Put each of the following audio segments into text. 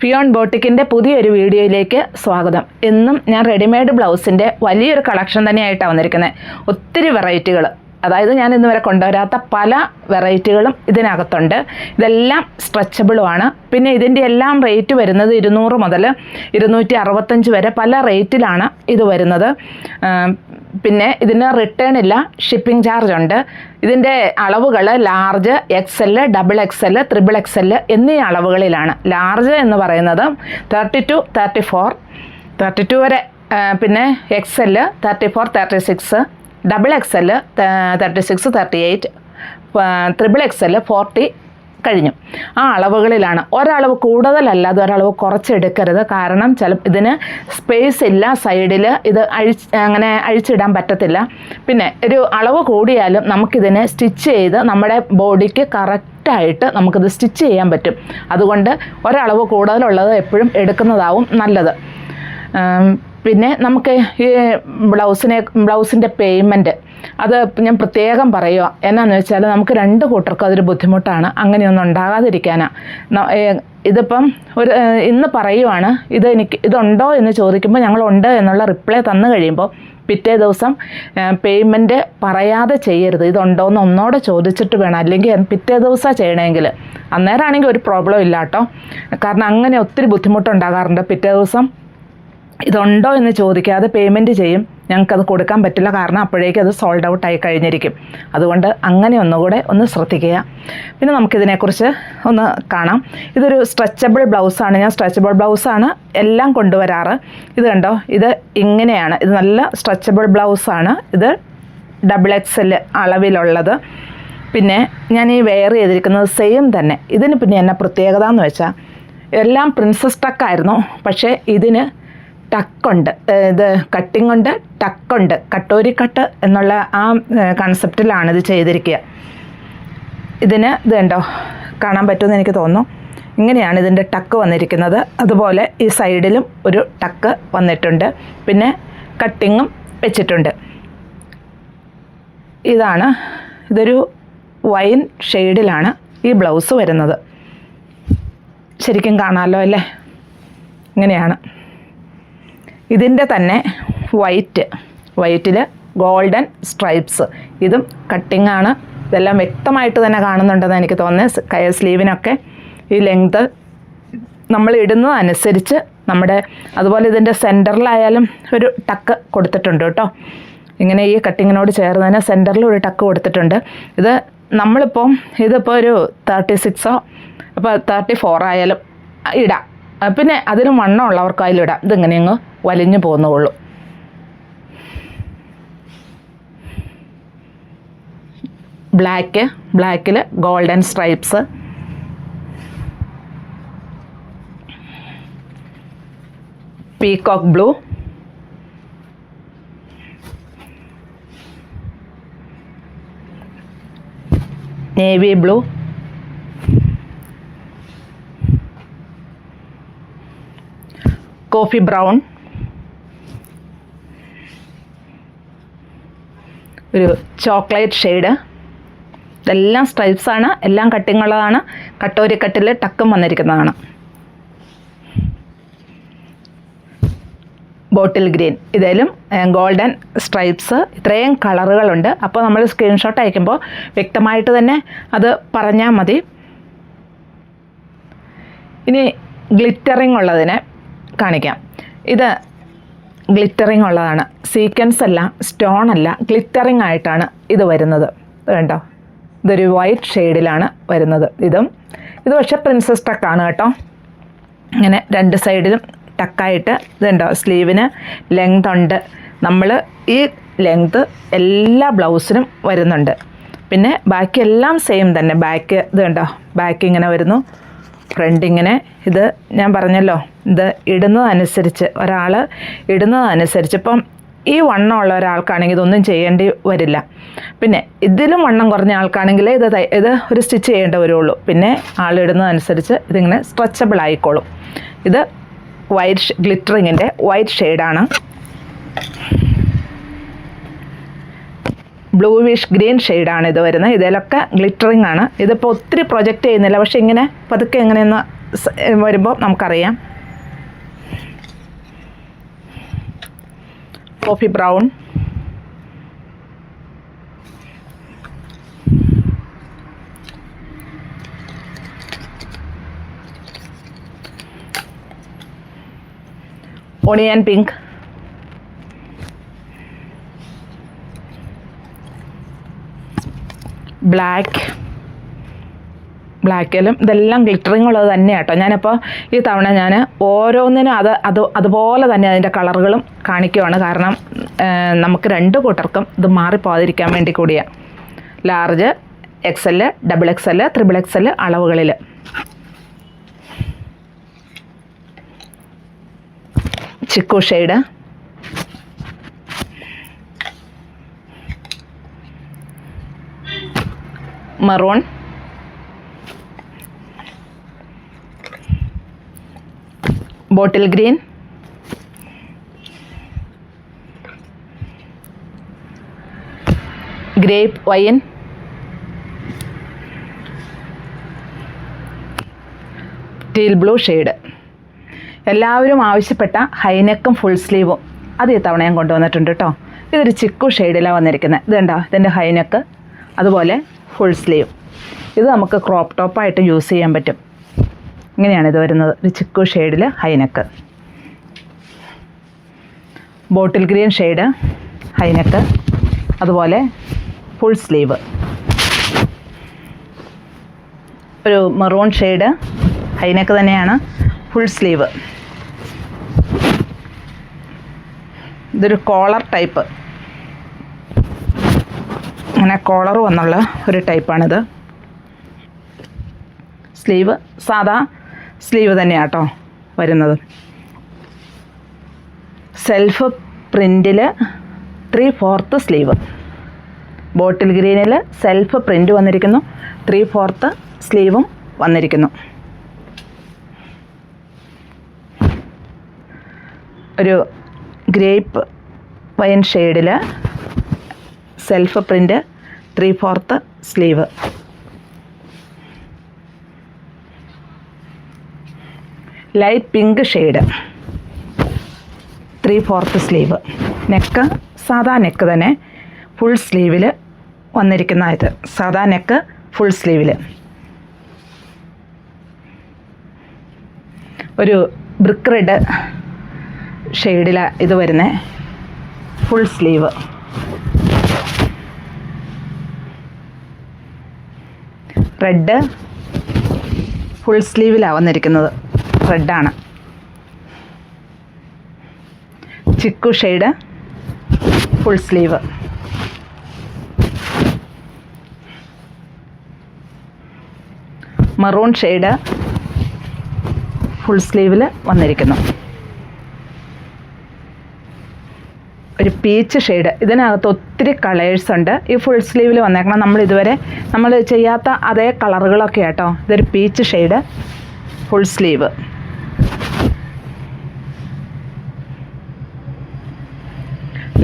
ഫിയോൺ ബോട്ടിക്കിൻ്റെ പുതിയൊരു വീഡിയോയിലേക്ക് സ്വാഗതം. ഇന്നും ഞാൻ റെഡിമെയ്ഡ് ബ്ലൗസിൻ്റെ വലിയൊരു കളക്ഷൻ തന്നെയായിട്ടാണ് വന്നിരിക്കുന്നത്. ഒത്തിരി വെറൈറ്റികൾ, അതായത് ഞാൻ ഇന്ന് വരെ കൊണ്ടുവരാത്ത പല വെറൈറ്റികളും ഇതിനകത്തുണ്ട്. ഇതെല്ലാം സ്ട്രെച്ചബിളുമാണ്. പിന്നെ ഇതിൻ്റെ എല്ലാം റേറ്റ് വരുന്നത് 200 മുതൽ 265 വരെ പല റേറ്റിലാണ് ഇത് വരുന്നത്. പിന്നെ ഇതിന് റിട്ടേൺ ഇല്ല, ഷിപ്പിംഗ് ചാർജ് ഉണ്ട്. ഇതിൻ്റെ അളവുകൾ ലാർജ്, XL, XXL, XXL എന്നീ അളവുകളിലാണ്. ലാർജ് എന്ന് പറയുന്നത് 32, 34, 32 വരെ, പിന്നെ XL 34, 36, XXL 36, 38, XXL 40 കഴിഞ്ഞു. ആ അളവുകളിലാണ്. ഒരളവ് കൂടുതലല്ലാതെ ഒരളവ് കുറച്ചെടുക്കരുത്. കാരണം ഇതിന് സ്പേസ് ഇല്ല സൈഡിൽ, ഇത് അങ്ങനെ അഴിച്ചിടാൻ പറ്റത്തില്ല. പിന്നെ ഒരു അളവ് കൂടിയാലും നമുക്കിതിനെ സ്റ്റിച്ച് ചെയ്ത് നമ്മുടെ ബോഡിക്ക് കറക്റ്റായിട്ട് നമുക്കിത് സ്റ്റിച്ച് ചെയ്യാൻ പറ്റും. അതുകൊണ്ട് ഒരളവ് കൂടുതലുള്ളത് എപ്പോഴും എടുക്കുന്നതാവും നല്ലത്. പിന്നെ നമുക്ക് ഈ ബ്ലൗസിൻ്റെ പേയ്മെൻറ്റ് അത് ഞാൻ പ്രത്യേകം പറയുക. എന്നാന്ന് വെച്ചാൽ നമുക്ക് രണ്ട് കൂട്ടർക്കും അതൊരു ബുദ്ധിമുട്ടാണ്. അങ്ങനെയൊന്നും ഉണ്ടാകാതിരിക്കാനാണ്. ഇതിപ്പം ഇന്ന് പറയുവാണ്, ഇതുണ്ടോ എന്ന് ചോദിക്കുമ്പോൾ ഞങ്ങളുണ്ട് എന്നുള്ള റിപ്ലൈ തന്നു കഴിയുമ്പോൾ പിറ്റേ ദിവസം പേയ്മെൻറ്റ് പറയാതെ ചെയ്യരുത്. ഇതുണ്ടോ എന്ന് ഒന്നോടെ ചോദിച്ചിട്ട് വേണം. അല്ലെങ്കിൽ പിറ്റേ ദിവസം ചെയ്യണമെങ്കിൽ അന്നേരമാണെങ്കിൽ ഒരു പ്രോബ്ലം ഇല്ല കേട്ടോ. കാരണം അങ്ങനെ ഒത്തിരി ബുദ്ധിമുട്ടുണ്ടാകാറുണ്ട്. പിറ്റേ ദിവസം ഇതുണ്ടോ എന്ന് ചോദിക്കാതെ പേയ്മെൻറ്റ് ചെയ്യും. ഞങ്ങൾക്കത് കൊടുക്കാൻ പറ്റില്ല, കാരണം അപ്പോഴേക്കും അത് സോൾഡ് ഔട്ട് ആയി കഴിഞ്ഞിരിക്കും. അതുകൊണ്ട് അങ്ങനെ ഒന്നുകൂടെ ഒന്ന് ശ്രദ്ധിക്കുക. പിന്നെ നമുക്കിതിനെക്കുറിച്ച് ഒന്ന് കാണാം. ഇതൊരു സ്ട്രെച്ചബിൾ ബ്ലൗസാണ്. ഞാൻ സ്ട്രെച്ചബിൾ ബ്ലൗസാണ് എല്ലാം കൊണ്ടുവരാറ്. ഇത് കണ്ടോ, ഇത് ഇങ്ങനെയാണ്. ഇത് നല്ല സ്ട്രെച്ചബിൾ ബ്ലൗസാണ്. ഇത് XXL അളവിലുള്ളത്. പിന്നെ ഞാൻ ഈ വെയർ ചെയ്തിരിക്കുന്നത് സെയിം തന്നെ. ഇതിന് പിന്നെ എന്നാ പ്രത്യേകത എന്ന് വെച്ചാൽ എല്ലാം പ്രിൻസസ് ടക്കായിരുന്നു, പക്ഷേ ഇതിന് ടക്കുണ്ട്. ഇത് കട്ടിങ് ഉണ്ട്, ടക്കുണ്ട്. കട്ടോരി കട്ട് എന്നുള്ള ആ കൺസെപ്റ്റിലാണ് ഇത് ചെയ്തിരിക്കുക. ഇതിന് ഇത് കണ്ടോ, കാണാൻ പറ്റുമെന്ന് എനിക്ക് തോന്നുന്നു. ഇങ്ങനെയാണ് ഇതിൻ്റെ ടക്ക് വന്നിരിക്കുന്നത്. അതുപോലെ ഈ സൈഡിലും ഒരു ടക്ക് വന്നിട്ടുണ്ട്. പിന്നെ കട്ടിങ്ങും വെച്ചിട്ടുണ്ട്. ഇതൊരു വൈൻ ഷെയ്ഡിലാണ് ഈ ബ്ലൗസ് വരുന്നത്. ശരിക്കും കാണാമല്ലോ അല്ലേ? ഇങ്ങനെയാണ്. ഇതിൻ്റെ തന്നെ വൈറ്റിൽ ഗോൾഡൻ സ്ട്രൈപ്സ്. ഇതും കട്ടിങ്ങാണ്. ഇതെല്ലാം വ്യക്തമായിട്ട് തന്നെ കാണുന്നുണ്ടെന്ന് എനിക്ക് തോന്നുന്നത്. സ്ലീവിനൊക്കെ ഈ ലെങ്ത് നമ്മൾ ഇടുന്നതനുസരിച്ച് അതുപോലെ ഇതിൻ്റെ സെൻറ്ററിലായാലും ഒരു ടക്ക് കൊടുത്തിട്ടുണ്ട് കേട്ടോ. ഇങ്ങനെ ഈ കട്ടിങ്ങിനോട് ചേർന്ന് തന്നെ സെൻറ്ററിൽ ഒരു ടക്ക് കൊടുത്തിട്ടുണ്ട്. ഇതിപ്പോൾ ഒരു 36 അപ്പോൾ 34 ആയാലും ഇടാം. പിന്നെ അതിന് വണ്ണമുള്ളവർക്കായാലും ഇടാം. ഇതിങ്ങനെ അങ്ങ് വലിഞ്ഞു പോകുന്നുള്ളൂ. ബ്ലാക്കിൽ golden stripes. Peacock blue, navy blue, coffee brown, ഒരു ചോക്ലേറ്റ് ഷെയ്ഡ്. ഇതെല്ലാം സ്ട്രൈപ്സാണ്, എല്ലാം കട്ടിങ്ങുള്ളതാണ്. കട്ടോരി കട്ടിൽ ടക്കും വന്നിരിക്കുന്നതാണ്. ബോട്ടിൽ ഗ്രീൻ, ഇതിലും ഗോൾഡൻ സ്ട്രൈപ്സ്. ഇത്രയും കളറുകളുണ്ട്. അപ്പോൾ നമ്മൾ സ്ക്രീൻഷോട്ട് അയക്കുമ്പോൾ വ്യക്തമായിട്ട് തന്നെ അത് പറഞ്ഞാൽ മതി. ഇനി ഗ്ലിറ്ററിങ് ഉള്ളതിനെ കാണിക്കാം. ഇത് ഗ്ലിറ്ററിങ് ഉള്ളതാണ്. സീക്വൻസ് അല്ല, സ്റ്റോൺ അല്ല, ഗ്ലിറ്ററിങ് ആയിട്ടാണ് ഇത് വരുന്നത്. കണ്ടോ, ഇതൊരു വൈറ്റ് ഷെയ്ഡിലാണ് വരുന്നത്. ഇത് പക്ഷേ പ്രിൻസസ് ടക്കാണ് കേട്ടോ. ഇങ്ങനെ രണ്ട് സൈഡിലും ടക്കായിട്ട് ഇതുണ്ടോ. സ്ലീവിന് ലെങ്ത് ഉണ്ട്. നമ്മൾ ഈ ലെങ്ത് എല്ലാ ബ്ലൗസിനും വരുന്നുണ്ട്. പിന്നെ ബാക്കിയെല്ലാം സെയിം തന്നെ. ഇത് കണ്ടോ, ബാക്ക് ഇങ്ങനെ വരുന്നു, ഫ്രണ്ട് ഇങ്ങനെ. ഇത് ഞാൻ പറഞ്ഞല്ലോ, ഇത് ഒരാൾ ഇടുന്നതനുസരിച്ച് ഇപ്പം ഈ വണ്ണമുള്ള ഒരാൾക്കാണെങ്കിൽ ഇതൊന്നും ചെയ്യേണ്ടി വരില്ല. പിന്നെ ഇതിലും വണ്ണം കുറഞ്ഞ ആൾക്കാണെങ്കിൽ ഇത് ഒരു സ്റ്റിച്ച് ചെയ്യേണ്ടി വരുള്ളൂ. പിന്നെ ആളിടുന്നതനുസരിച്ച് ഇതിങ്ങനെ സ്ട്രെച്ചബിൾ ആയിക്കോളും. ഇത് ഗ്ലിറ്ററിങ്ങിൻ്റെ വൈറ്റ് ഷെയ്ഡാണ്. ബ്ലൂവിഷ് ഗ്രീൻ ഷെയ്ഡാണ് ഇത് വരുന്നത്. ഇതിലൊക്കെ ഗ്ലിറ്ററിങ് ആണ്. ഇതിപ്പോൾ ഒത്തിരി പ്രൊജക്റ്റ് ചെയ്യുന്നില്ല, പക്ഷേ ഇങ്ങനെ പതുക്കെ ഇങ്ങനെയൊന്ന് വരുമ്പോൾ നമുക്കറിയാം. കോഫി ബ്രൗൺ, ഓണിയൻ പിങ്ക്, ബ്ലാക്കിലും ഇതെല്ലാം ഗ്ലിറ്ററിങ് ഉള്ളത് തന്നെയാണ് കേട്ടോ. ഞാനിപ്പോൾ ഈ തവണ ഞാൻ ഓരോന്നിനും അതുപോലെ തന്നെ അതിൻ്റെ കളറുകളും കാണിക്കുവാണ്. കാരണം നമുക്ക് 2 കൂട്ടർക്കും ഇത് മാറിപ്പോകാതിരിക്കാൻ വേണ്ടി കൂടിയാണ്. ലാർജ്, XL, XXL, XXL അളവുകളിൽ. Chikoo shade, maroon, bottle green, grape wine, teal blue shade. എല്ലാവരും ആവശ്യപ്പെട്ട ഹൈനെക്കും ഫുൾ സ്ലീവും അത് ഈ തവണ ഞാൻ കൊണ്ടുവന്നിട്ടുണ്ട് കേട്ടോ. ഇതൊരു ചിക്കു ഷെയ്ഡിലാണ് വന്നിരിക്കുന്നത്. ഇതുണ്ടോ ഇതിൻ്റെ ഹൈനെക്ക്, അതുപോലെ ഫുൾ സ്ലീവ്. ഇത് നമുക്ക് ക്രോപ്പ് ടോപ്പായിട്ട് യൂസ് ചെയ്യാൻ പറ്റും. ഇങ്ങനെയാണ് ഇത് വരുന്നത്, ഒരു ചിക്കു ഷെയ്ഡിൽ high neck. Bottle green shade high neck, അതുപോലെ ഫുൾ സ്ലീവ്. ഒരു മെറൂൺ ഷെയ്ഡ് ഹൈനെക്ക് തന്നെയാണ്, ഫുൾ സ്ലീവ്. ഇതൊരു കോളർ ടൈപ്പ്, അങ്ങനെ കോളർ വന്നുള്ള ഒരു ടൈപ്പാണിത്. സ്ലീവ് സാധാ സ്ലീവ് തന്നെയാണ് കേട്ടോ വരുന്നത്. സെൽഫ് പ്രിൻറ്റിൽ 3/4 സ്ലീവ്. ബോട്ടിൽ ഗ്രീനിൽ സെൽഫ് പ്രിൻറ്റ് വന്നിരിക്കുന്നു, 3/4 സ്ലീവും വന്നിരിക്കുന്നു. ഒരു ഗ്രേപ്പ് വൈൻ ഷെയ്ഡിൽ self print, 3/4 sleeve. Light pink shade, 3/4 sleeve. Neck സാധാ നെക്ക് തന്നെ, ഫുൾ സ്ലീവിൽ വന്നിരിക്കുന്ന ഇത്. സാധാ നെക്ക്, ഫുൾ സ്ലീവിൽ. ഒരു ബ്രിക്ക് റെഡ് ഷെയ്ഡിലാണ് ഇത് വരുന്നത്, ഫുൾ സ്ലീവ്. റെഡ് ഫുൾ സ്ലീവിലാണ് വന്നിരിക്കുന്നത്, റെഡാണ്. ചിക്കു shade full sleeve. Maroon shade full സ്ലീവിൽ വന്നിരിക്കുന്നു. ഒരു പീച്ച് ഷെയ്ഡ്, ഇതിനകത്ത് ഒത്തിരി കളേഴ്സ് ഉണ്ട്. ഈ ഫുൾ സ്ലീവിൽ വന്നേക്കണം, നമ്മൾ ചെയ്യാത്ത അതേ കളറുകളൊക്കെ കേട്ടോ. ഇതൊരു peach shade, full sleeve.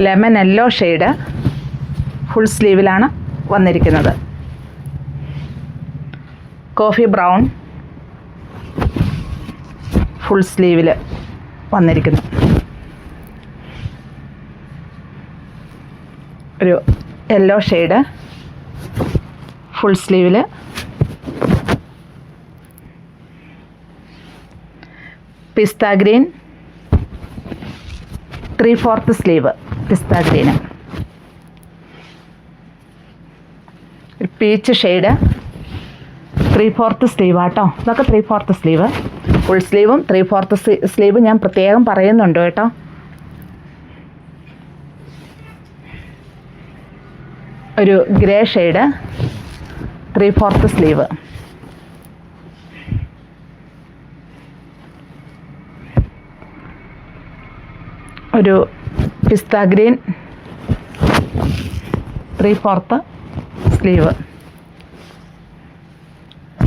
Lemon yellow shade full സ്ലീവിലാണ് വന്നിരിക്കുന്നത്. കോഫി ബ്രൗൺ ഫുൾ സ്ലീവിൽ വന്നിരിക്കുന്നു. ഒരു യെല്ലോ ഷെയ്ഡ് ഫുൾ സ്ലീവിൽ. Pista green 3/4 sleeve, pista green. ഒരു പീച്ച് ഷെയ്ഡ് 3/4 സ്ലീവ് ആട്ടോ. ഇതൊക്കെ 3/4 സ്ലീവ്. ഫുൾ സ്ലീവും 3/4 സ്ലീവ് ഞാൻ പ്രത്യേകം പറയുന്നുണ്ട് കേട്ടോ. ഒരു ഗ്രേ ഷെയ്ഡ് 3/4 സ്ലീവ്. ഒരു pista green 3/4 sleeve.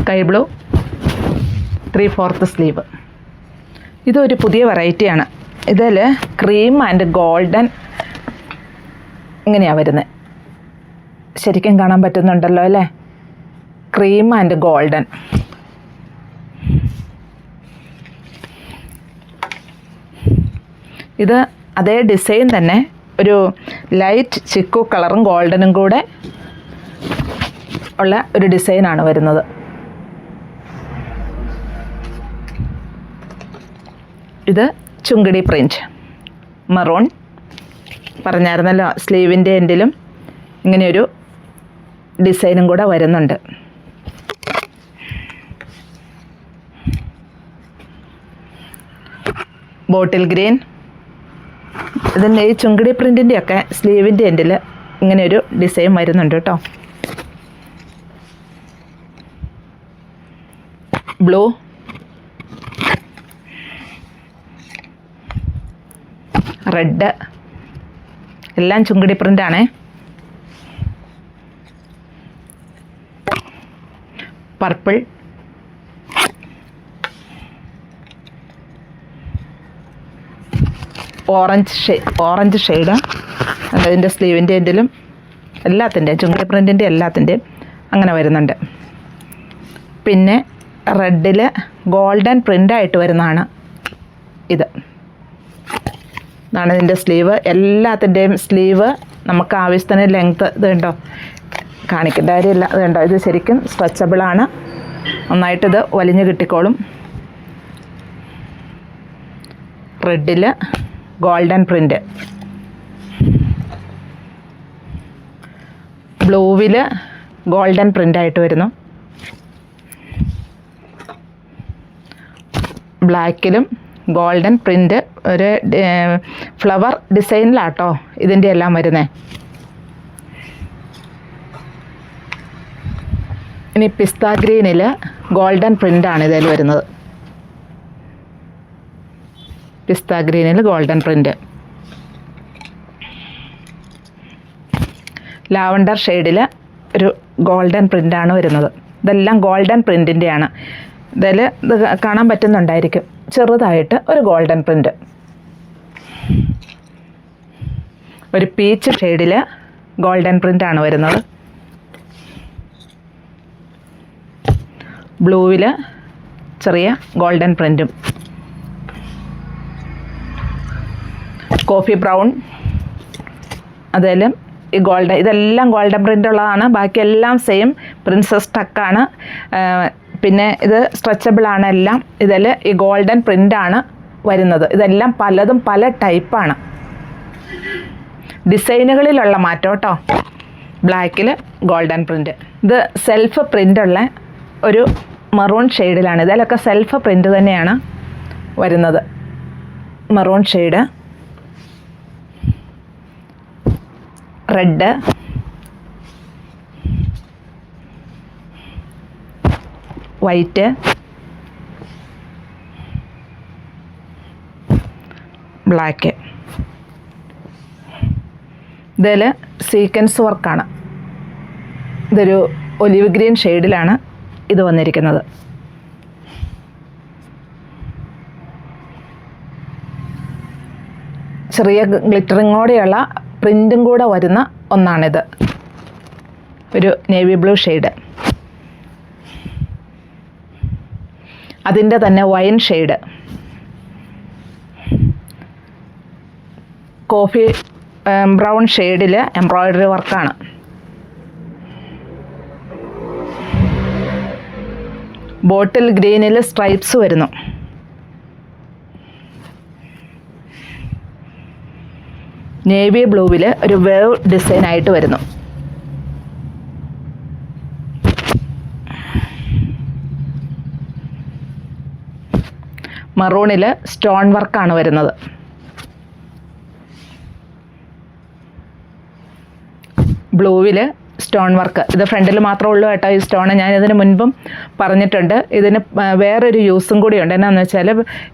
Sky blue 3/4 sleeve. ഇതൊരു പുതിയ വെറൈറ്റിയാണ്. ഇതിൽ ക്രീം ആൻഡ് ഗോൾഡൻ ഇങ്ങനെയാണ് വരുന്നത്. ശരിക്കും കാണാൻ പറ്റുന്നുണ്ടല്ലോ അല്ലേ? Cream and golden. ഇത് അതേ ഡിസൈൻ തന്നെ ഒരു ലൈറ്റ് ചിക്കു കളറും ഗോൾഡനും കൂടെ ഉള്ള ഒരു ഡിസൈനാണ് വരുന്നത്. ഇത് ചുങ്കിടി പ്രിൻറ്റ് മെറൂൺ പറഞ്ഞായിരുന്നല്ലോ. സ്ലീവിൻ്റെ എൻഡിലും ഇങ്ങനെയൊരു ഡിസൈനും കൂടെ വരുന്നുണ്ട്. Bottle green. ഇതിൻ്റെ ഈ ചുങ്കിടി പ്രിൻറ്റിൻ്റെയൊക്കെ സ്ലീവിൻ്റെ എൻഡിൽ ഇങ്ങനെയൊരു ഡിസൈൻ വരുന്നുണ്ട് കേട്ടോ. ബ്ലൂ, റെഡ്, എല്ലാം ചുങ്കിടി പ്രിൻ്റാണേ. പർപ്പിൾ, ഓറഞ്ച് ഷെയ്ഡ് അതിൻ്റെ സ്ലീവിൻ്റെ എൻഡിലും എല്ലാത്തിൻ്റെയും ചുങ്കിടി പ്രിൻറ്റിൻ്റെ എല്ലാത്തിൻ്റെയും അങ്ങനെ വരുന്നുണ്ട്. പിന്നെ റെഡിൽ ഗോൾഡൻ പ്രിൻ്റായിട്ട് വരുന്നതാണ് ഇത്. ഇതാണ് ഇതിൻ്റെ സ്ലീവ്. എല്ലാത്തിൻ്റെയും സ്ലീവ് നമുക്ക് ആവശ്യത്തിന് ലെങ്ത്ത് ഇത് കണ്ടോ, കാണിക്കേണ്ട കാര്യമില്ല. ഇത് കണ്ടോ, ഇത് ശരിക്കും സ്ട്രെച്ചബിളാണ്. നന്നായിട്ടിത് വലിഞ്ഞ് കിട്ടിക്കോളും. റെഡിൽ ഗോൾഡൻ പ്രിൻ്റ്, ബ്ലൂവിൽ ഗോൾഡൻ പ്രിൻ്റായിട്ട് വരുന്നു. ബ്ലാക്കിലും ഗോൾഡൻ പ്രിൻ്റ് ഒരു ഫ്ലവർ ഡിസൈനിലാട്ടോ ഇതിൻ്റെ എല്ലാം വരുന്നത്. ഇനി പിസ്ത ഗ്രീനിൽ ഗോൾഡൻ പ്രിൻ്റാണ് ഇതിൽ വരുന്നത്. പിസ്ത ഗ്രീനിൽ ഗോൾഡൻ പ്രിൻ്റ്. ലാവണ്ടർ ഷെയ്ഡിൽ ഒരു ഗോൾഡൻ പ്രിൻ്റാണ് വരുന്നത്. ഇതെല്ലാം ഗോൾഡൻ പ്രിൻറ്റിൻ്റെയാണ്. ഇതിൽ ഇത് കാണാൻ പറ്റുന്നുണ്ടായിരിക്കും, ചെറുതായിട്ട് ഒരു ഗോൾഡൻ പ്രിൻ്റ്. ഒരു പീച്ച് ഷെയ്ഡിൽ ഗോൾഡൻ പ്രിൻ്റാണ് വരുന്നത്. ബ്ലൂവിൽ ചെറിയ ഗോൾഡൻ പ്രിൻറ്റും. കോഫി ബ്രൗൺ, അതിലും ഈ ഗോൾഡൻ, ഇതെല്ലാം ഗോൾഡൻ പ്രിൻ്റ് ഉള്ളതാണ്. ബാക്കിയെല്ലാം സെയിം പ്രിൻസസ് ടക്കാണ്. പിന്നെ ഇത് സ്ട്രെച്ചബിളാണ് എല്ലാം. ഇതിൽ ഈ ഗോൾഡൻ പ്രിൻ്റാണ് വരുന്നത്. ഇതെല്ലാം പലതും പല ടൈപ്പാണ്. ഡിസൈനുകളിലുള്ള മാറ്റം കേട്ടോ. ബ്ലാക്കിൽ ഗോൾഡൻ പ്രിൻ്റ്. ഇത് സെൽഫ് പ്രിൻ്റുള്ള ഒരു മെറൂൺ ഷെയ്ഡിലാണ്. ഇതിലൊക്കെ സെൽഫ് പ്രിൻ്റ് തന്നെയാണ് വരുന്നത്. Maroon shade, red, white, black. ഇതിൽ സീക്വൻസ് വർക്കാണ്. ഇതൊരു ഒലിവ് ഗ്രീൻ ഷെയ്ഡിലാണ് ഇത് വന്നിരിക്കുന്നത്. ചെറിയ ഗ്ലിറ്ററിങ്ങോടെയുള്ള പ്രിൻറ്റും കൂടെ വരുന്ന ഒന്നാണിത്. ഒരു നേവി ബ്ലൂ ഷെയ്ഡ്. അതിൻ്റെ തന്നെ വൈൻ ഷെയ്ഡ്. കോഫി ബ്രൗൺ ഷെയ്ഡിൽ എംബ്രോയ്ഡറി വർക്കാണ്. ബോട്ടിൽ ഗ്രീനിൽ സ്ട്രൈപ്സ് വരുന്നു. നേവി ബ്ലൂവിൽ ഒരു വേവ് ഡിസൈനായിട്ട് വരുന്നു. മറൂണിൽ സ്റ്റോൺ വർക്കാണ് വരുന്നത്. ബ്ലൂവിൽ സ്റ്റോൺ വർക്ക്. ഇത് ഫ്രണ്ടിൽ മാത്രമേ ഉള്ളൂ കേട്ടോ ഈ സ്റ്റോൺ. ഞാൻ ഇതിന് മുൻപും പറഞ്ഞിട്ടുണ്ട്. ഇതിന് വേറൊരു യൂസും കൂടിയുണ്ട്. എന്നാന്ന് വെച്ചാൽ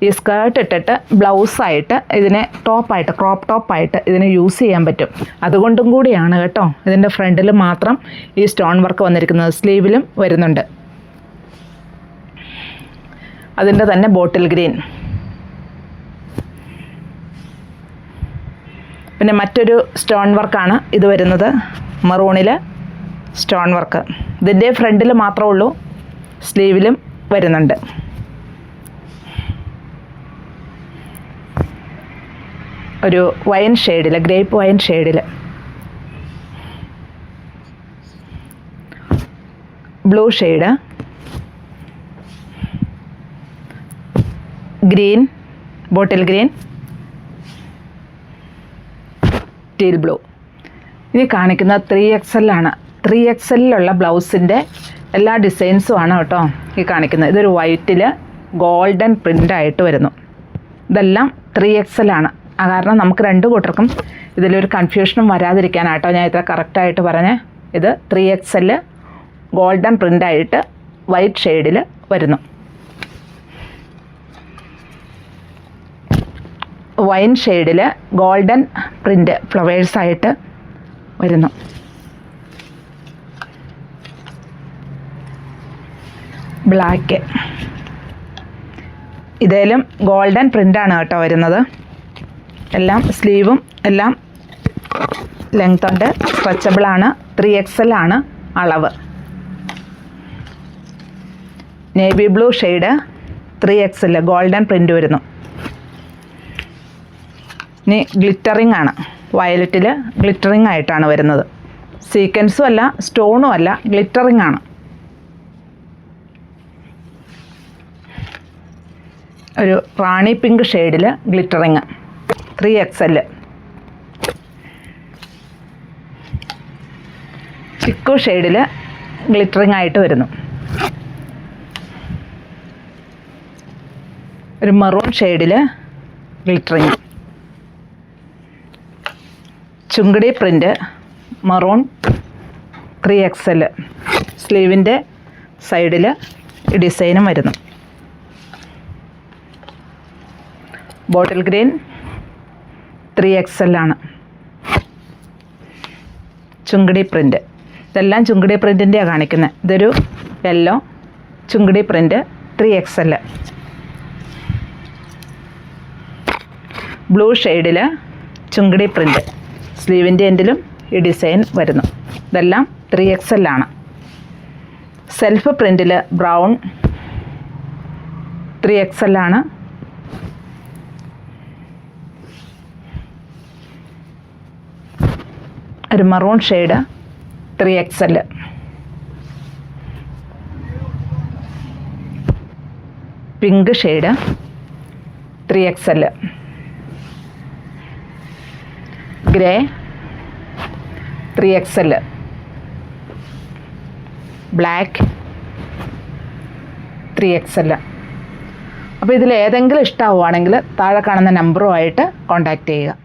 ഈ സ്കേർട്ട് ഇട്ടിട്ട് ബ്ലൗസായിട്ട് ഇതിനെ ടോപ്പായിട്ട്, ക്രോപ്പ് ടോപ്പായിട്ട് ഇതിനെ യൂസ് ചെയ്യാൻ പറ്റും. അതുകൊണ്ടും കൂടിയാണ് കേട്ടോ ഇതിൻ്റെ ഫ്രണ്ടിൽ മാത്രം ഈ സ്റ്റോൺ വർക്ക് വന്നിരിക്കുന്നത്. സ്ലീവിലും വരുന്നുണ്ട്. അതിൻ്റെ തന്നെ ബോട്ടിൽ ഗ്രീൻ. പിന്നെ മറ്റൊരു സ്റ്റോൺ വർക്കാണ് ഇത് വരുന്നത്. മറൂണിൽ സ്റ്റോൺ വർക്ക്. ഇതിൻ്റെ ഫ്രണ്ടിൽ മാത്രമേ ഉള്ളൂ, സ്ലീവിലും വരുന്നുണ്ട്. ഒരു വൈൻ ഷെയ്ഡിൽ, ഗ്രേപ്പ് വൈൻ ഷെയ്ഡിൽ. Blue shade, green, bottle green, teal blue. ഇനി കാണിക്കുന്നത് 3XL ആണ്. 3XL ബ്ലൗസിൻ്റെ എല്ലാ ഡിസൈൻസും ആണ് കേട്ടോ ഈ കാണിക്കുന്നത്. ഇതൊരു വൈറ്റിൽ ഗോൾഡൻ പ്രിൻ്റായിട്ട് വരുന്നു. ഇതെല്ലാം 3XL ആണ്. കാരണം നമുക്ക് രണ്ട് കൂട്ടർക്കും ഇതിലൊരു കൺഫ്യൂഷനും വരാതിരിക്കാനാട്ടോ ഞാൻ ഇത്ര കറക്റ്റായിട്ട് പറഞ്ഞേ. ഇത് 3XL ഗോൾഡൻ പ്രിൻ്റായിട്ട് വൈറ്റ് ഷെയ്ഡിൽ വരുന്നു. വൈൻ ഷെയ്ഡിൽ ഗോൾഡൻ പ്രിൻ്റ് ഫ്ലവേഴ്സായിട്ട് വരുന്നു. ബ്ലാക്ക്, ഇതിലും ഗോൾഡൻ പ്രിൻ്റാണ് കേട്ടോ വരുന്നത്. എല്ലാം സ്ലീവും എല്ലാം ലെങ്ത് ഉണ്ട്, സ്ട്രെച്ചബിളാണ്. 3XL ആണ് അളവ്. Navy blue shade 3XL golden print വരുന്നു. ഇനി ഗ്ലിറ്ററിങ് ആണ്. വയലറ്റിൽ ഗ്ലിറ്ററിങ് ആയിട്ടാണ് വരുന്നത്. സീക്വൻസും അല്ല, സ്റ്റോണും അല്ല, ഗ്ലിറ്ററിങ് ആണ്. ഒരു റാണി പിങ്ക് ഷെയ്ഡിൽ ഗ്ലിറ്ററിങ് 3XL. ചിക്കു ഷെയ്ഡിൽ ഗ്ലിറ്ററിങ് ആയിട്ട് വരുന്നു. ഒരു മെറൂൺ ഷെയ്ഡിൽ glittering. Chungadi print maroon 3XL. സ്ലീവിൻ്റെ സൈഡിൽ ഈ ഡിസൈനും വരുന്നു. ബോട്ടിൽ ഗ്രീൻ 3XL ആണ്. ചുങ്കടി പ്രിൻ്റ്, ഇതെല്ലാം ചുങ്കടി പ്രിൻറ്റിൻ്റെയാണ് കാണിക്കുന്നത്. ഇതൊരു yellow Chungadi print 3XL. Blue ഷെയ്ഡിൽ ചുങ്കടി പ്രിൻ്റ്, സ്ലീവിൻ്റെ എൻഡിലും ഈ ഡിസൈൻ വരുന്നു. ഇതെല്ലാം 3XL ആണ്. സെൽഫ് പ്രിൻറ്റിൽ ബ്രൗൺ 3XL ആണ്. ഒരു maroon shade 3XL. Pink shade 3XL. Grey 3XL. Black 3XL. അപ്പോൾ ഇതിൽ ഏതെങ്കിലും ഇഷ്ടമാവുകയാണെങ്കിൽ താഴെ കാണുന്ന നമ്പറുമായിട്ട് കോൺടാക്റ്റ് ചെയ്യുക.